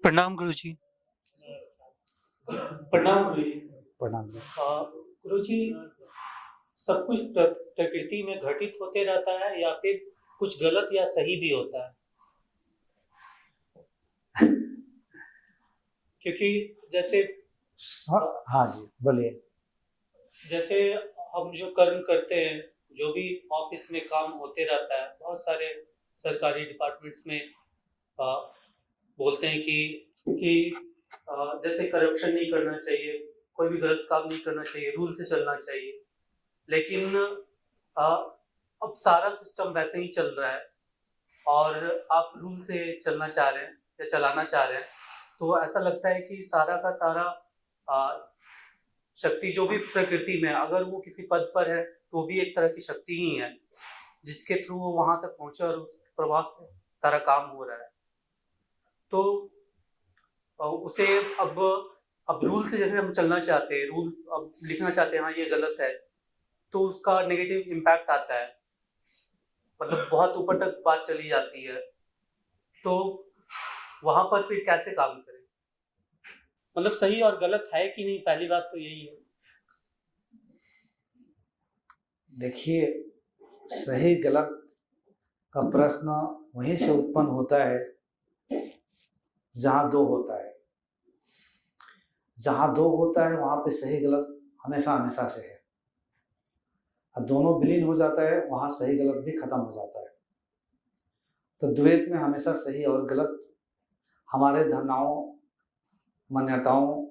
प्रणाम गुरुजी। प्रणाम गुरुजी। प्रणाम जी। गुरुजी, सब कुछ प्रकृति में घटित होते रहता है या फिर कुछ गलत या सही भी होता है? क्योंकि जैसे हाँ जी, बोलिए। जैसे हम जो कर्म करते हैं, जो भी ऑफिस में काम होते रहता है, बहुत सारे सरकारी डिपार्टमेंट्स में आ, बोलते हैं कि जैसे करप्शन नहीं करना चाहिए, कोई भी गलत काम नहीं करना चाहिए, रूल से चलना चाहिए। लेकिन आ, अब सारा सिस्टम वैसे ही चल रहा है और आप रूल से चलना चाह रहे हैं या चलाना चाह रहे हैं, तो ऐसा लगता है कि सारा का सारा आ, शक्ति जो भी प्रकृति में, अगर वो किसी पद पर है तो भी एक तरह की शक्ति ही है, जिसके थ्रू वो वहां तक पहुंचे और उस प्रभाव से सारा काम हो रहा है। तो उसे अब रूल से जैसे हम चलना चाहते हैं, रूल अब लिखना चाहते हैं, हाँ ये गलत है, तो उसका नेगेटिव इम्पैक्ट आता है, मतलब बहुत ऊपर तक बात चली जाती है। तो वहां पर फिर कैसे काम करें? मतलब सही और गलत है कि नहीं, पहली बात तो यही है। देखिए, सही गलत का प्रश्न वहीं से उत्पन्न होता है जहां दो होता है। जहां दो होता है वहां पे सही गलत हमेशा हमेशा से है, और दोनों विलीन हो जाता है वहां सही गलत भी खत्म हो जाता है। तो द्वैत में हमेशा सही और गलत हमारे धारणाओं, मान्यताओं,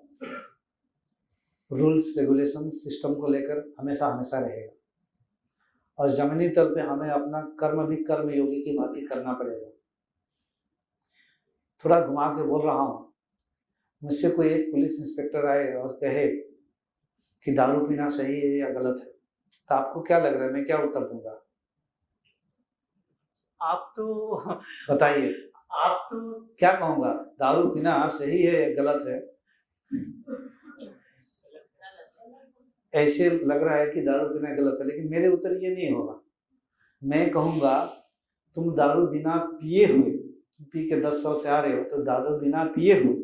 रूल्स रेगुलेशन सिस्टम को लेकर हमेशा हमेशा रहेगा। और जमीनी तल पे हमें अपना कर्म भी कर्म योगी की भांति करना पड़ेगा। थोड़ा घुमा के बोल रहा हूँ, मुझसे कोई एक पुलिस इंस्पेक्टर आए और कहे कि दारू पीना सही है या गलत है, तो आपको क्या लग रहा है मैं क्या उत्तर दूंगा? आप तो बताइए, आप तो क्या कहूंगा? दारू पीना सही है या गलत है? ऐसे लग रहा है कि दारू पीना गलत है, लेकिन मेरे उत्तर ये नहीं होगा। मैं कहूंगा तुम दारू बिना पिए हुए, पी के 10 साल से आ रहे हो, तो दारू बिना पिए हुए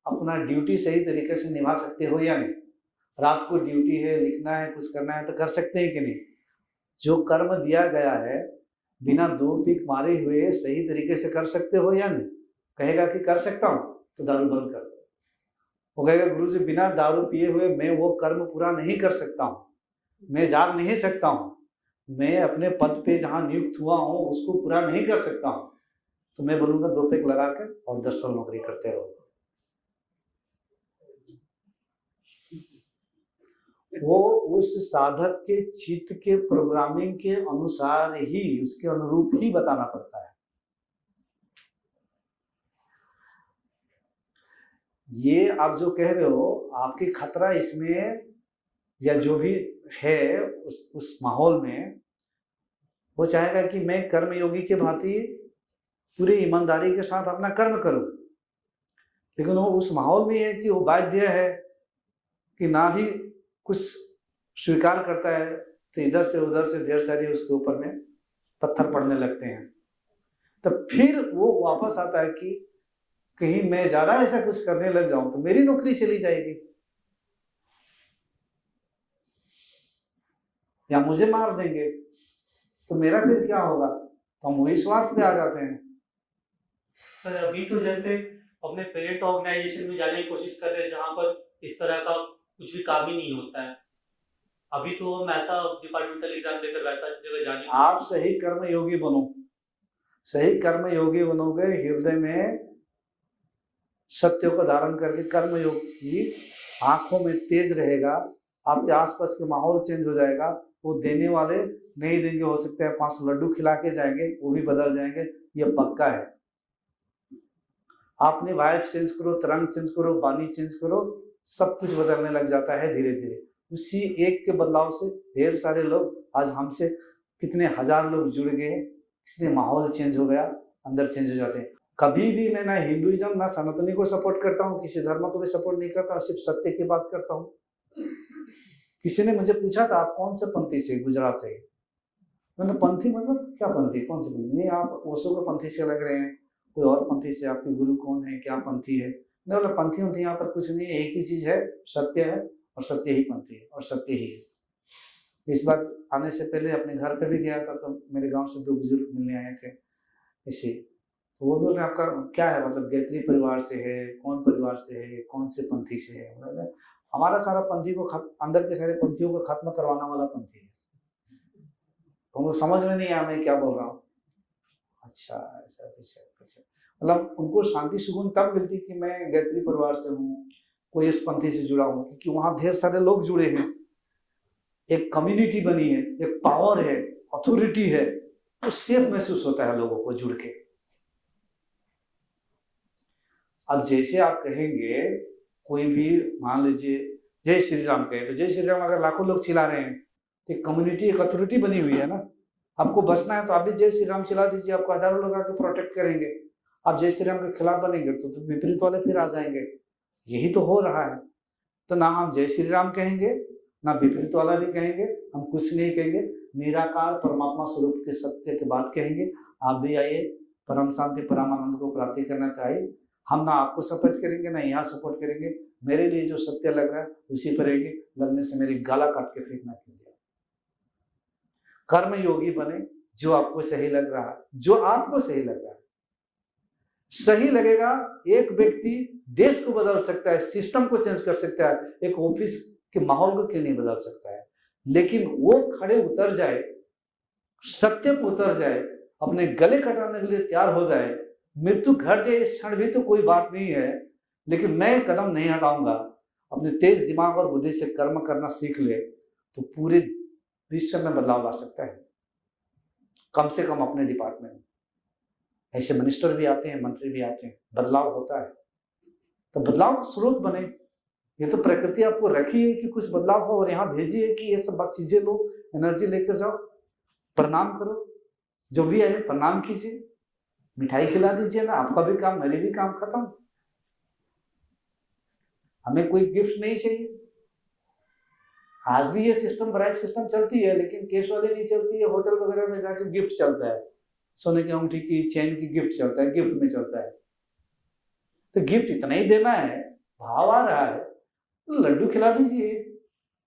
अपना ड्यूटी सही तरीके से निभा सकते हो या नहीं? रात को ड्यूटी है, लिखना है, कुछ करना है, तो कर सकते हैं कि नहीं? जो कर्म दिया गया है बिना दो पीक मारे हुए सही तरीके से कर सकते हो या नहीं? कहेगा कि कर सकता हूँ, तो दारू बंद कर दो। वो कहेगा गुरु जी बिना दारू पिए हुए मैं वो कर्म पूरा नहीं कर सकता हूँ, मैं जाग नहीं सकता हूँ, मैं अपने पद पे जहाँ नियुक्त हुआ हूँ उसको पूरा नहीं कर सकता हूँ, तो मैं बोलूंगा 2 पैक लगा के और 10 साल नौकरी करते रहो। वो उस साधक के चित्त के प्रोग्रामिंग के अनुसार ही, उसके अनुरूप ही बताना पड़ता है। ये आप जो कह रहे हो, आपकी खतरा इसमें या जो भी है उस माहौल में, वो चाहेगा कि मैं कर्मयोगी के भांति पूरी ईमानदारी के साथ अपना कर्म करूं, लेकिन वो उस माहौल में है कि वो बाध्य है कि ना भी कुछ स्वीकार करता है तो इधर से उधर से ढेर सारी उसके ऊपर में पत्थर पड़ने लगते हैं। तो फिर वो वापस आता है कि कहीं मैं ज्यादा ऐसा कुछ करने लग जाऊं तो मेरी नौकरी चली जाएगी या मुझे मार देंगे, तो मेरा फिर क्या होगा? तो हम वही स्वार्थ पे आ जाते हैं। सर, अभी तो जैसे अपने पेरेंट ऑर्गेनाइजेशन में जाने की कोशिश कर रहे हैं जहाँ पर इस तरह का कुछ भी काम ही नहीं होता है। अभी तो हम ऐसा डिपार्टमेंटल एग्जाम देकर वैसा जगह जाने। आप सही कर्म योगी बनो, सही कर्म योगी बनोगे, हृदय में सत्य को धारण करके कर्म योग की आंखों में तेज रहेगा, आपके आसपास के माहौल चेंज हो जाएगा। वो देने वाले नहीं देंगे, हो सकता है 5 लड्डू खिला के जाएंगे, वो भी बदल जाएंगे, ये पक्का है। आपने वाइफ चेंज करो, तरंग चेंज करो, वाणी चेंज करो, सब कुछ बदलने लग जाता है धीरे धीरे। उसी एक के बदलाव से ढेर सारे लोग, आज हमसे कितने हजार लोग जुड़ गए, इसलिए माहौल चेंज हो गया, अंदर चेंज हो जाते हैं। कभी भी मैं ना हिंदुइज्म ना सनातनी को सपोर्ट करता हूँ, किसी धर्म को भी सपोर्ट नहीं करता, सिर्फ सत्य की बात करता हूँ। किसी ने मुझे पूछा था आप कौन से पंथी से? गुजरात से। मैंने पंथी मतलब क्या पंथी, कौन से पंथी? नहीं, आप ओशो के पंथी से लग रहे हैं, कोई और पंथी से, आपके गुरु कौन है, क्या पंथी है? नहीं बोला पंथी उन्थी यहाँ पर कुछ नहीं है, एक ही चीज है, सत्य है और सत्य ही पंथी है और सत्य ही है। इस बार आने से पहले अपने घर पे भी गया था, तो मेरे गांव से 2 बुजुर्ग मिलने आए थे इसी, तो वो बोल रहे आपका क्या है, मतलब गायत्री परिवार से है, कौन परिवार से है, कौन से पंथी से है। बोले हमारा सारा पंथी को अंदर के सारे पंथियों को खत्म करवाने वाला पंथी है। तो उनको समझ में नहीं आया मैं क्या बोल रहा हूँ। अच्छा ऐसा कुछ है, अच्छा मतलब उनको शांति सुकून तब मिलती कि मैं गायत्री परिवार से हूँ, कोई इस पंथी से जुड़ा हूँ, क्योंकि वहां ढेर सारे लोग जुड़े हैं, एक कम्युनिटी बनी है, एक पावर है, अथॉरिटी है, तो सेफ महसूस होता है लोगों को जुड़ के। अब जैसे आप कहेंगे कोई भी, मान लीजिए जय श्री राम कहे, तो जय श्री राम अगर लाखों लोग चिल्ला रहे हैं तो एक कम्युनिटी, एक अथॉरिटी बनी हुई है ना। आपको बचना है तो आप भी जय श्री राम चिल्ला दीजिए, आपको हजारों लोग आके प्रोटेक्ट करेंगे। आप जय श्री राम के खिलाफ बनेंगे तो विपरीत वाले फिर आ जाएंगे। यही तो हो रहा है। तो ना हम जय श्री राम कहेंगे, ना विपरीत वाला भी कहेंगे, हम कुछ नहीं कहेंगे, निराकार परमात्मा स्वरूप के सत्य की बात कहेंगे। आप भी आइए, परम शांति परमानंद को प्राप्ति करना चाहिए। हम ना आपको सपोर्ट करेंगे ना यहाँ सपोर्ट करेंगे, मेरे लिए जो सत्य लग रहा है उसी पर रहेंगे, लगने से मेरी गाला काट के फेंकना कीजिए। कर्म योगी बने, जो आपको सही लग रहा है, जो आपको सही लग रहा है सही लगेगा। एक व्यक्ति देश को बदल सकता है, सिस्टम को चेंज कर सकता है, एक ऑफिस के माहौल को क्यों नहीं बदल सकता है। लेकिन वो खड़े उतर जाए, सत्य पर उतर जाए, अपने गले कटाने के लिए तैयार हो जाए, मृत्यु घट जाए इस क्षण भी तो कोई बात नहीं है, लेकिन मैं कदम नहीं हटाऊंगा, अपने तेज दिमाग और बुद्धि से कर्म करना सीख ले, तो पूरे विश्व में बदलाव ला सकता है। कम से कम अपने डिपार्टमेंट में ऐसे मिनिस्टर भी आते हैं, मंत्री भी आते हैं, बदलाव होता है। तो बदलाव का स्रोत बने। ये तो प्रकृति आपको रखी है कि कुछ बदलाव हो, और यहाँ भेजी है कि ये सब चीजें लो, एनर्जी लेकर जाओ, प्रणाम करो, जो भी आए प्रणाम कीजिए, मिठाई खिला दीजिए ना, आपका भी काम मेरे भी काम खत्म। हमें कोई गिफ्ट नहीं चाहिए। आज भी ये सिस्टम, ब्राइब सिस्टम चलती है, लेकिन कैश वाले नहीं चलती है। होटल वगैरह में जाके गिफ्ट चलता है, सोने की अंगूठी की, चेन की गिफ्ट चलता है, गिफ्ट में चलता है। तो गिफ्ट इतना ही देना है, भाव आ रहा है तो लड्डू खिला दीजिए,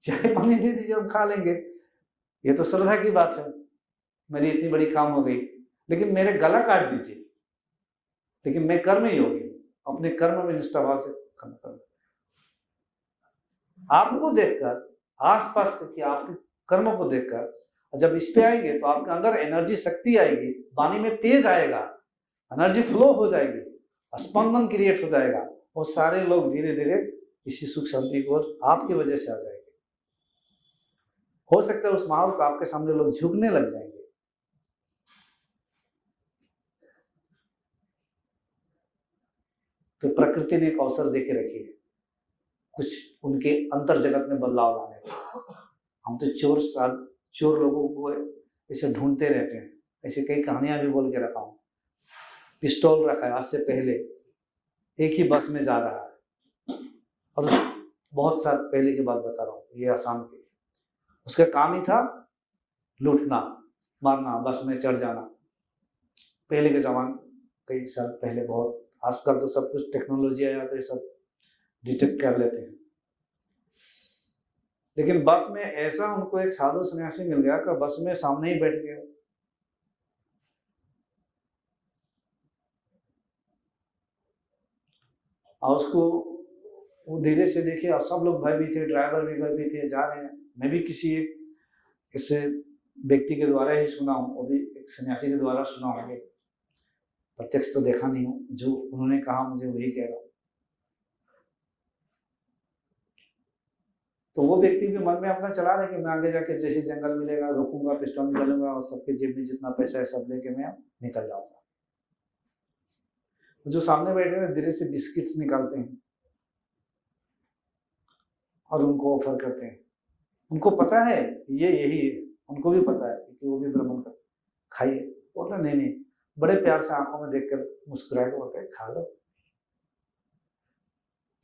चाय पानी दे दीजिए, हम खा लेंगे। ये तो श्रद्धा की बात है, मेरी इतनी बड़ी काम हो गई, लेकिन मेरे गला काट दीजिए, लेकिन मैं कर्म ही होगी, अपने कर्म में निष्ठाभाव से कर्म करूं। आपको देखकर, आसपास के आपके कर्म को देखकर जब इस पे आएंगे तो आपके अंदर एनर्जी, शक्ति आएगी, वाणी में तेज आएगा, एनर्जी फ्लो हो जाएगी, स्पंदन क्रिएट हो जाएगा, और सारे लोग धीरे धीरे इसी सुख शांति को आपकी वजह से आ जाएंगे। हो सकता है उस माहौल को आपके सामने लोग झुकने लग जाएंगे। तो प्रकृति ने एक अवसर देके रखी है कुछ उनके अंतर जगत में बदलाव लाने का। हम तो चोर लोगों को ऐसे ढूंढते रहते हैं, ऐसे कई कहानियां भी बोल के रखा हूं। पिस्टल रखा है, आज से पहले एक ही बस में जा रहा है, और बहुत साल पहले की बात बता रहा हूँ, ये आसाम की, उसका काम ही था लूटना मारना, बस में चढ़ जाना। पहले के जमाने, कई साल पहले, बहुत, आजकल तो सब कुछ टेक्नोलॉजी आया तो ये सब डिटेक्ट कर लेते हैं। लेकिन बस में ऐसा उनको एक साधु सन्यासी मिल गया कि बस में सामने ही बैठ गया, और उसको वो धीरे से देखे, और सब लोग भयभीत थे, ड्राइवर भी भयभीत थे, जा रहे हैं। मैं भी किसी एक इससे व्यक्ति के द्वारा ही सुना हूँ, वो भी एक सन्यासी के द्वारा सुना हूँ, प्रत्यक्ष तो देखा नहीं हूँ, जो उन्होंने कहा मुझे वही कह रहा हूँ। तो वो व्यक्ति भी मन में अपना चला रहा है कि मैं आगे जाके जैसे जंगल मिलेगा रोकूंगा, पिस्टल निकालूंगा, और सबके जेब में जितना पैसा है सब लेके मैं निकल जाऊंगा। जो सामने बैठे हैं धीरे से बिस्किट्स निकालते हैं और उनको ऑफर करते हैं। उनको पता है ये यही है, उनको भी पता है कि वो भी भ्रमण कर, खाइए। बोलता नहीं नहीं, बड़े प्यार से आंखों में देखकर मुस्कुरा के बोलते हैं खा लो,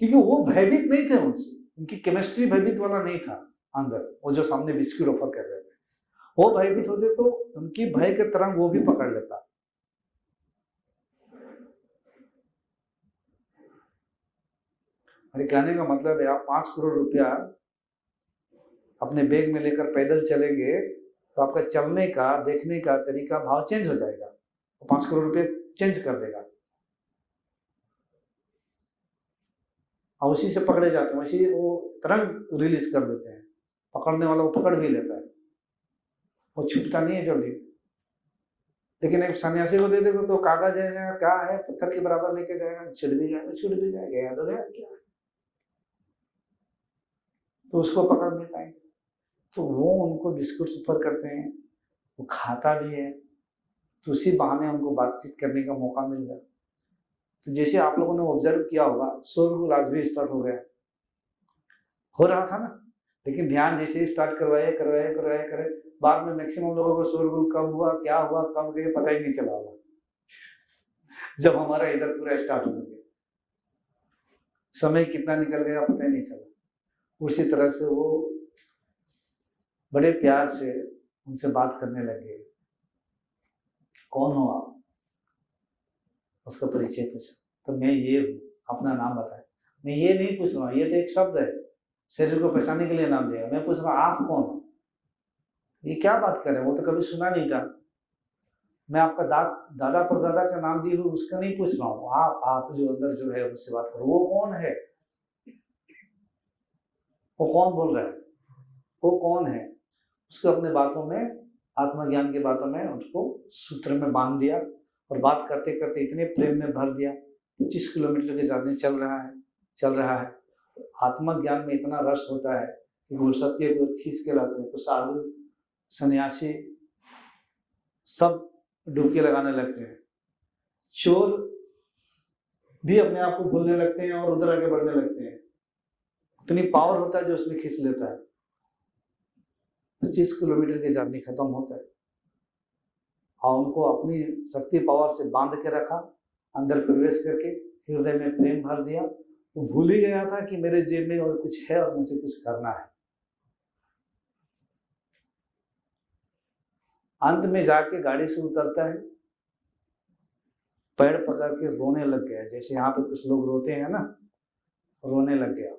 क्योंकि वो भयभीत नहीं थे उनसे, उनकी केमिस्ट्री भयभीत वाला नहीं था अंदर। वो जो सामने बिस्किट ऑफर कर रहे थे, वो भयभीत होते तो उनकी भय के तरंग वो भी पकड़ लेता। मेरे कहने का मतलब है, आप 5 करोड़ रुपया अपने बैग में लेकर पैदल चलेंगे तो आपका चलने का, देखने का तरीका, भाव चेंज हो जाएगा। वो 5 करोड़ रुपये चेंज कर देगा। और उसी से पकड़े जाते हैं, वैसे वो तुरंत रिलीज कर देते हैं। पकड़ने वाला वो पकड़ भी लेता है, वो छूटता नहीं है जल्दी। लेकिन एक सन्यासी को दे देगा तो कागज है ना, क्या है, पत्थर के बराबर लेके जाएगा, छुट भी जाएगा, छूट भी जाएगा, याद हो गया क्या, तो उसको पकड़ नहीं पाएंगे। तो वो उनको बिस्कुट ऑफर करते हैं, वो खाता भी है, तो उसी बहाने उनको बातचीत करने का मौका मिल गया। तो जैसे आप लोगों ने ऑब्जर्व किया होगा, शोरगुल आज भी स्टार्ट हो गया, हो रहा था ना, लेकिन ध्यान जैसे ही स्टार्ट करवाए, बाद में मैक्सिमम लोगों को शोरगुल कब हुआ, क्या हुआ, कब गए, पता ही नहीं चला होगा, जब हमारा इधर पूरा स्टार्ट हो गया। समय कितना निकल गया पता ही नहीं चला। उसी तरह से वो बड़े प्यार से उनसे बात करने लगे। कौन हो आप? उसका परिचय पूछा, तो मैं ये हूँ, अपना नाम बताया। मैं ये नहीं पूछ रहा हूँ, ये तो एक शब्द है, शरीर को पहचानने के लिए नाम दिया। मैं पूछ रहा हूँ आप कौन हो? ये क्या बात कर रहे हैं, वो तो कभी सुना नहीं था। मैं आपका दादा परदादा का नाम दी हूँ, उसका नहीं पूछ रहा हूँ। आप जो अंदर जो है उससे बात करो। वो कौन है? वो कौन बोल रहा है? वो कौन है? उसको अपने बातों में, आत्मज्ञान की बातों में उसको सूत्र में बांध दिया, और बात करते करते इतने प्रेम में भर दिया। 25 किलोमीटर की जर्नी चल रहा है। आत्मज्ञान में इतना रस होता है कि वो सत्य को खींच के लाते हैं, तो साधु सन्यासी सब डुबकी लगाने लगते हैं। चोर भी अपने आप को भूलने लगते हैं और उधर आगे बढ़ने लगते हैं। इतनी पावर होता है जो उसमें खींच लेता है। 25 किलोमीटर की जर्नी खत्म होता है, और उनको अपनी शक्ति पावर से बांध के रखा, अंदर प्रवेश करके हृदय में प्रेम भर दिया। वो भूल ही गया था कि मेरे जेब में और कुछ है और मुझे कुछ करना है। अंत में जाके गाड़ी से उतरता है, पैर पकड़ के रोने लग गया, जैसे यहाँ पे कुछ लोग रोते हैं ना, रोने लग गया,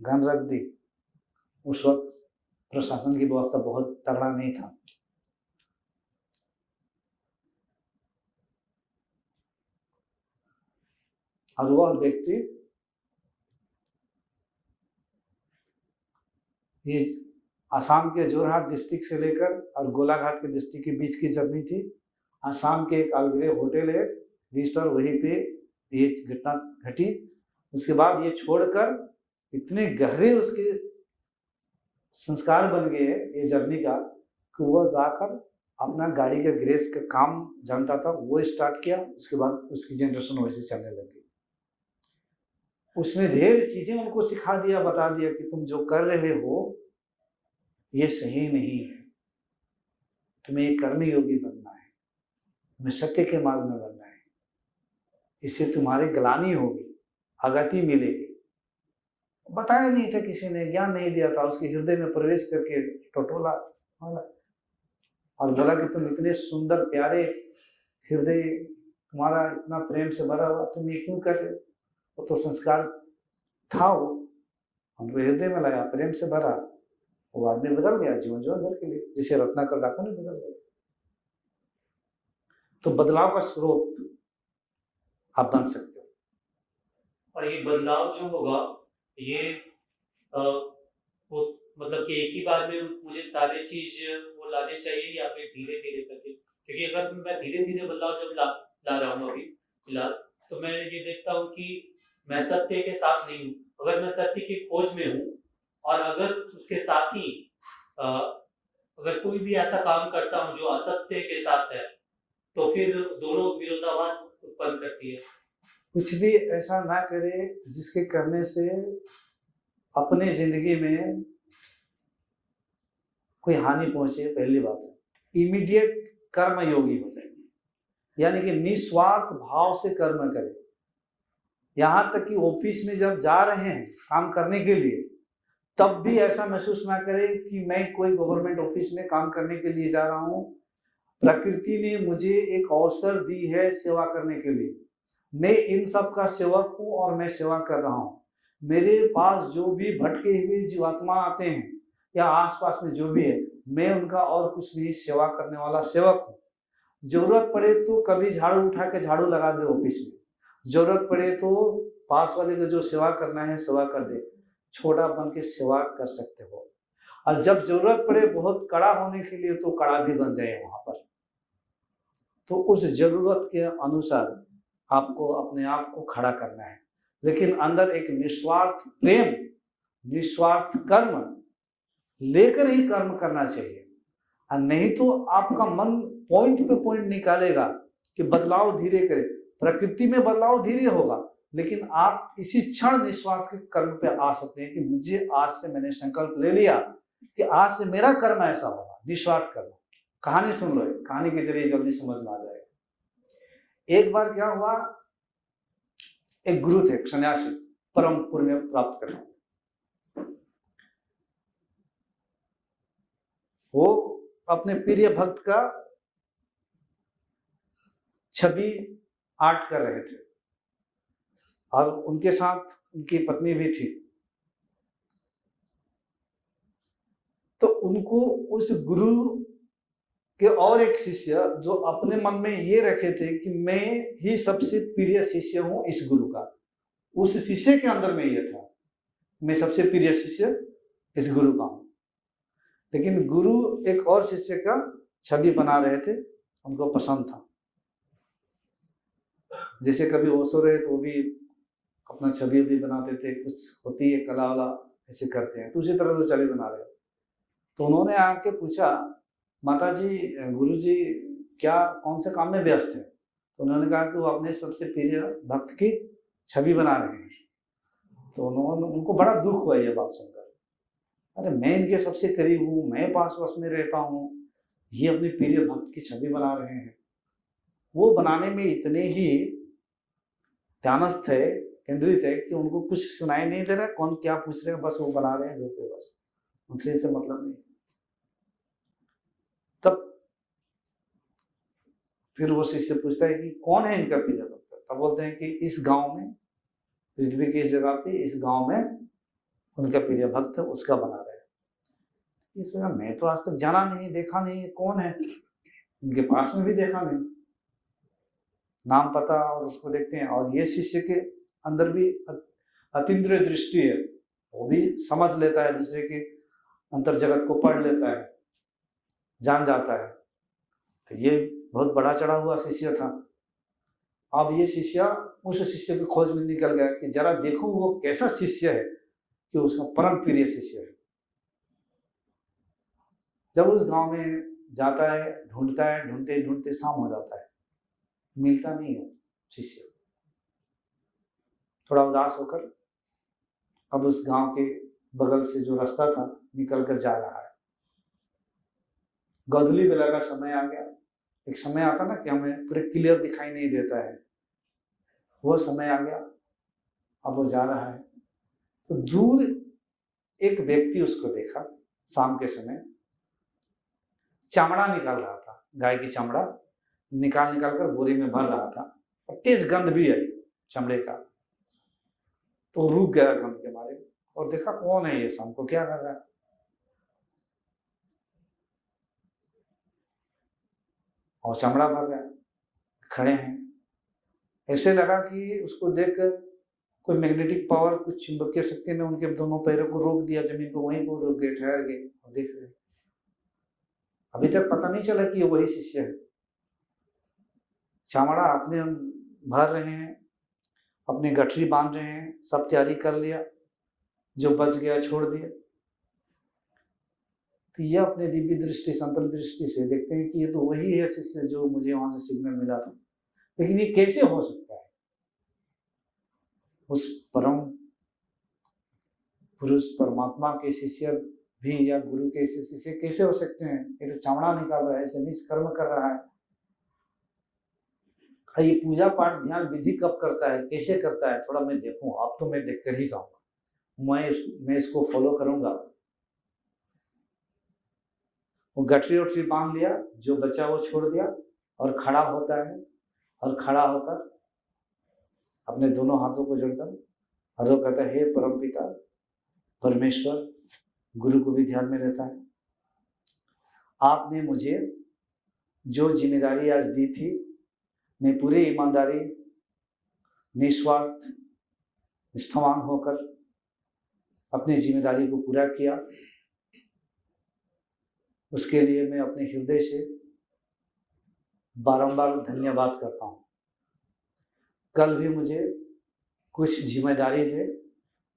गन रख दी। उस वक्त प्रशासन की व्यवस्था बहुत तगड़ा नहीं था। और वह व्यक्ति ये आसाम के जोरहाट डिस्ट्रिक्ट से लेकर और गोलाघाट के डिस्ट्रिक्ट के बीच की जर्नी थी। आसाम के एक अलग्रे होटल है रजिस्टर, वहीं पे ये घटना घटी। उसके बाद ये छोड़कर इतने गहरे उसके संस्कार बन गए ये जर्नी का, कि वह जाकर अपना गाड़ी का गैरेज का काम जानता था वो स्टार्ट किया। उसके बाद उसकी जनरेशन वैसे चलने लगी। उसमें ढेर चीजें उनको सिखा दिया, बता दिया कि तुम जो कर रहे हो ये सही नहीं है, तुम्हें एक कर्मयोगी बनना है, तुम्हें सत्य के मार्ग में बनना है, इससे तुम्हारी ग्लानि होगी, अगति मिलेगी। बताया नहीं था किसी ने, ज्ञान नहीं दिया था। उसके हृदय में प्रवेश करके टटोला और बोला कि तुम इतने सुंदर प्यारे हृदय, तुम्हारा इतना प्रेम से भरा हुआ, तुम ये क्यों कर रहे हो? वो तो संस्कार था, वो हमको हृदय में लाया, प्रेम से भरा, वो आदमी बदल गया जीवन भर के लिए, जैसे रत्नाकर डाकू ने बदल गया। तो बदलाव का स्रोत आप बन सकते हो। और ये बदलाव जो होगा ये वो मतलब कि एक ही बार में मुझे सारे चीज वो लाने चाहिए, या फिर धीरे धीरे करके? क्योंकि अगर मैं धीरे धीरे बदलाव जब ला रहा हूँ अभी फिलहाल, तो मैं ये देखता हूँ कि मैं सत्य के साथ नहीं हूँ। अगर मैं सत्य की खोज में हूँ, और अगर उसके साथ ही अगर कोई भी ऐसा काम करता हूँ जो असत्य के साथ है, तो फिर दोनों विरोधाभास उत्पन्न करती है। कुछ भी ऐसा ना करे जिसके करने से अपने जिंदगी में कोई हानि पहुंचे। पहली बात है, इमीडिएट कर्म योगी हो जाए, यानी कि निस्वार्थ भाव से कर्म करे। यहां तक कि ऑफिस में जब जा रहे हैं काम करने के लिए, तब भी ऐसा महसूस ना करे कि मैं कोई गवर्नमेंट ऑफिस में काम करने के लिए जा रहा हूं। प्रकृति ने मुझे एक अवसर दी है सेवा करने के लिए, मैं इन सब का सेवक हूँ और मैं सेवा कर रहा हूँ। मेरे पास जो भी भटके हुए जीवात्मा आते हैं या आसपास में जो भी है, मैं उनका और कुछ नहीं, सेवा करने वाला सेवक हूँ। जरूरत पड़े तो कभी झाड़ू उठा के झाड़ू लगा दे ऑफिस में, जरूरत पड़े तो पास वाले को जो सेवा करना है सेवा कर दे, छोटा बन के सेवा कर सकते हो। और जब जरूरत पड़े बहुत कड़ा होने के लिए तो कड़ा भी बन जाए वहां पर। तो उस जरूरत के अनुसार आपको अपने आप को खड़ा करना है, लेकिन अंदर एक निस्वार्थ प्रेम, निस्वार्थ कर्म लेकर ही कर्म करना चाहिए। और नहीं तो आपका मन पॉइंट पे पॉइंट निकालेगा कि बदलाव धीरे करे। प्रकृति में बदलाव धीरे होगा, लेकिन आप इसी क्षण निस्वार्थ के कर्म पे आ सकते हैं कि मुझे आज से मैंने संकल्प ले लिया कि आज से मेरा कर्म ऐसा होगा, निस्वार्थ कर्म। कहानी सुन लो, कहानी के जरिए जल्दी समझ में आ जाएगा। एक बार क्या हुआ, एक गुरु थे, सन्यासी, परम पुण्य प्राप्त करने, वो अपने प्रिय भक्त का छवि आर्ट कर रहे थे और उनके साथ उनकी पत्नी भी थी। तो उनको उस गुरु के और एक शिष्य जो अपने मन में ये रखे थे कि मैं ही सबसे प्रिय शिष्य हूं इस गुरु का, उस शिष्य के अंदर में ये था, मैं सबसे प्रिय शिष्य इस गुरु का हूं। लेकिन गुरु एक और शिष्य का छवि बना रहे थे, उनको पसंद था। जैसे कभी वो सो रहे तो वो भी अपना छवि भी बनाते थे, कुछ होती है कला वाला ऐसे करते हैं, तो उसी तरह से छवि बना रहे। तो उन्होंने आके पूछा, माता जी, गुरु जी क्या कौन से काम में व्यस्त है? तो उन्होंने कहा कि वो अपने सबसे प्रिय भक्त की छवि बना रहे हैं। तो उनको बड़ा दुख हुआ ये बात सुनकर, अरे मैं इनके सबसे करीब हूँ, मैं पास पास में रहता हूँ, ये अपने प्रिय भक्त की छवि बना रहे हैं। वो बनाने में इतने ही ध्यानस्थ है, केंद्रित है कि उनको कुछ सुनाई नहीं दे रहा कौन क्या पूछ रहे हैं, बस वो बना रहे हैं दूर पे, बस उनसे इससे मतलब नहीं। तब फिर वो शिष्य पूछता है कि कौन है इनका प्रिय भक्त? तब बोलते हैं कि इस गांव में, पृथ्वी की इस जगह पे, इस गांव में उनका प्रिय भक्त उसका बना रहे हैं। ये सोचा, मैं तो आज तक जाना नहीं, देखा नहीं, कौन है? इनके पास में भी देखा नहीं, नाम पता और उसको देखते हैं। और ये शिष्य के अंदर भी अतीन्द्रिय दृष्टि है, वो भी समझ लेता है, दूसरे के अंतर जगत को पढ़ लेता है, जान जाता है। तो ये बहुत बड़ा चढ़ा हुआ शिष्य था। अब ये शिष्य उस शिष्य की खोज में निकल गया कि जरा देखो वो कैसा शिष्य है कि उसका परम प्रिय शिष्य है। जब उस गांव में जाता है, ढूंढता है, ढूंढते ढूंढते शाम हो जाता है, मिलता नहीं है शिष्य। थोड़ा उदास होकर अब उस गांव के बगल से जो रास्ता था निकल कर जा रहा है। गोधूली बेला का समय आ गया। एक समय आता ना कि हमें पूरे क्लियर दिखाई नहीं देता है, वो समय आ गया। अब वो जा रहा है तो दूर एक व्यक्ति उसको देखा, शाम के समय चमड़ा निकाल रहा था, गाय की चमड़ा निकाल निकाल कर बोरी में भर रहा था, और तेज गंध भी आई चमड़े का। तो रुक गया गंध के मारे और देखा कौन है ये, शाम को क्या कर रहा है। और चमड़ा भर रहा है, खड़े हैं। ऐसे लगा कि उसको देखकर कोई मैग्नेटिक पावर, कुछ चुंबकीय शक्ति ने उनके दोनों पैरों को रोक दिया जमीन को, वहीं पर रुक गए, ठहर गए और देख रहे। अभी तक पता नहीं चला कि ये वही शिष्य है। चमड़ा अपने भर रहे हैं, अपनी गठरी बांध रहे हैं, सब तैयारी कर लिया, जो बच गया छोड़ दिया। तो ये अपने दिव्य दृष्टि, संतर दृष्टि से देखते हैं कि ये तो वही है शिष्य जो मुझे वहां से सिग्नल मिला था। लेकिन ये कैसे हो सकता है? उस परम पुरुष परमात्मा के शिष्य भी या गुरु के शिष्य कैसे हो सकते हैं? ये तो चमड़ा निकाल रहा है, ऐसे निष्कर्म कर रहा है। ये पूजा पाठ ध्यान विधि कब करता है, कैसे करता है, थोड़ा मैं देखूं। अब तो मैं देख कर ही जाऊंगा, मैं इसको फॉलो करूंगा। वो गठरी उठरी बांध लिया, जो बचा वो छोड़ दिया और खड़ा होता है। और खड़ा होकर अपने दोनों हाथों को जोड़कर, और वो कहता है, हे परमपिता परमेश्वर, गुरु को भी ध्यान में रहता है, आपने मुझे जो जिम्मेदारी आज दी थी, मैं पूरी ईमानदारी, निस्वार्थ, निष्ठावान होकर अपनी जिम्मेदारी को पूरा किया। उसके लिए मैं अपने हृदय से बारंबार धन्यवाद करता हूँ। कल भी मुझे कुछ जिम्मेदारी दे,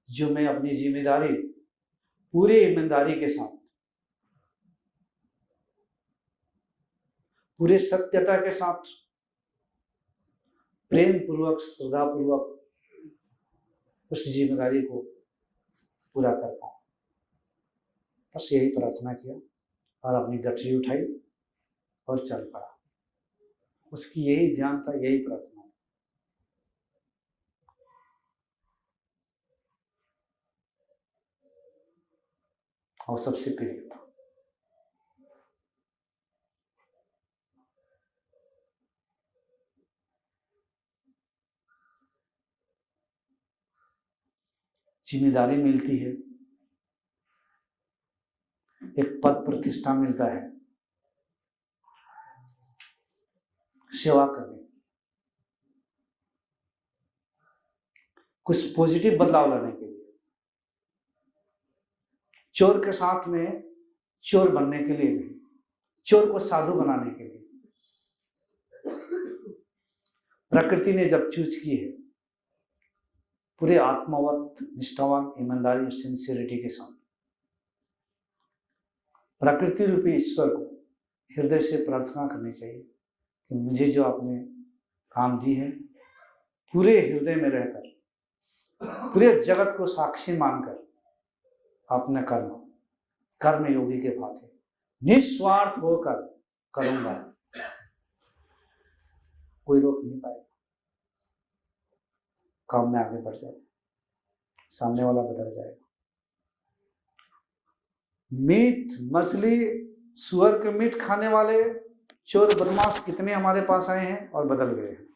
जो मैं अपनी जिम्मेदारी पूरी ईमानदारी के साथ, पूरे सत्यता के साथ, प्रेम पूर्वक, श्रद्धा पूर्वक उस जिम्मेदारी को पूरा कर पाऊं। बस यही प्रार्थना किया और अपनी गठरी उठाई और चल पड़ा। उसकी यही ध्यान था, यही प्रार्थना था। और सबसे प्रिय था। जिम्मेदारी मिलती है, एक पद प्रतिष्ठा मिलता है सेवा करने, कुछ पॉजिटिव बदलाव लाने के लिए, चोर के साथ में चोर बनने के लिए नहीं, चोर को साधु बनाने के लिए। प्रकृति ने जब चूज की है पूरे आत्मवत, निष्ठावान, ईमानदारी और सिंसियरिटी के साथ, प्रकृति रूपी ईश्वर को हृदय से प्रार्थना करनी चाहिए कि मुझे जो आपने काम दी है, पूरे हृदय में रहकर, पूरे जगत को साक्षी मानकर अपने कर्म योगी के भांति निस्वार्थ होकर करूंगा, कोई रोक नहीं पाएगा। काम में आगे बढ़ जाएगा, सामने वाला बदल जाएगा। मीट मछली सुअर के मीट खाने वाले चोर बदमाश कितने हमारे पास आए हैं और बदल गए हैं।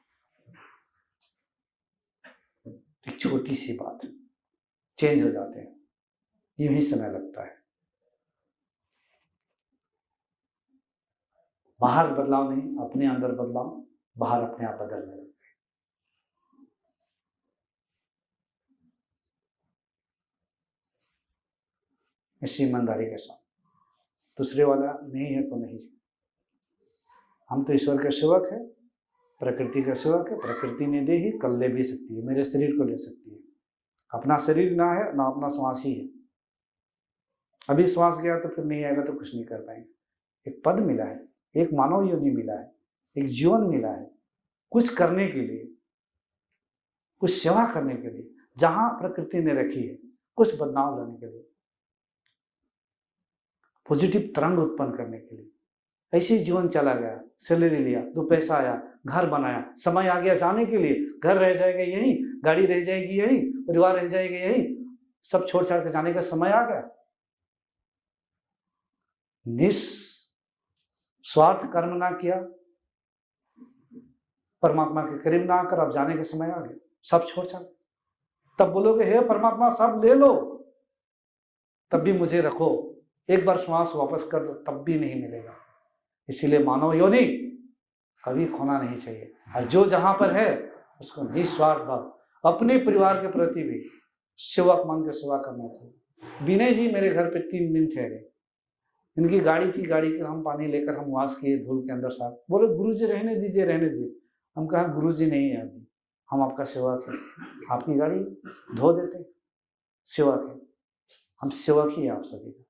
एक छोटी सी बात, चेंज हो जाते हैं, यूं ही समय लगता है। बाहर बदलाव नहीं, अपने अंदर बदलाव, बाहर अपने आप बदलने लगते हैं। इसी ईमानदारी के साथ, दूसरे वाला नहीं है तो नहीं। हम तो ईश्वर के सेवक है, प्रकृति का सेवक है। प्रकृति ने दे ही, कल ले भी सकती है, मेरे शरीर को ले सकती है। अपना शरीर ना है ना अपना श्वास ही है। अभी श्वास गया तो फिर नहीं आएगा तो कुछ नहीं कर पाएंगे। एक पद मिला है, एक मानव योनि मिला है, एक जीवन मिला है कुछ करने के लिए, कुछ सेवा करने के लिए, जहां प्रकृति ने रखी है, कुछ बदलाव लाने के लिए, पॉजिटिव तरंग उत्पन्न करने के लिए। ऐसे ही जीवन चला गया, सैलरी लिया, 2 पैसा आया, घर बनाया, समय आ गया जाने के लिए, घर रह जाएगा यही, गाड़ी रह जाएगी यही, परिवार रह जाएगा यही, सब छोड़ छाड़ के जाने का समय आ गया। निस्वार्थ कर्म ना किया, परमात्मा के करीब ना आकर अब जाने का समय आ गया, सब छोड़ छाड़। तब बोलोगे हे परमात्मा सब ले लो, तब भी मुझे रखो, एक बार श्वास वापस कर दो तब भी नहीं मिलेगा। इसीलिए मानव योनि कभी खोना नहीं चाहिए, और जो जहां पर है उसको निस्वार्थ भाव, अपने परिवार के प्रति भी सेवक मान के सेवा करना चाहिए। विनय जी मेरे घर पे 3 दिन ठहरे, इनकी गाड़ी थी, गाड़ी का हम पानी लेकर हम वाश किए धूल के अंदर साफ। बोले गुरुजी रहने दीजिए, रहने दीजिए। हम कहा गुरुजी नहीं है अभी, हम आपका सेवक है, आपकी गाड़ी धो देते, सेवक है, हम सेवक ही है आप सभी का।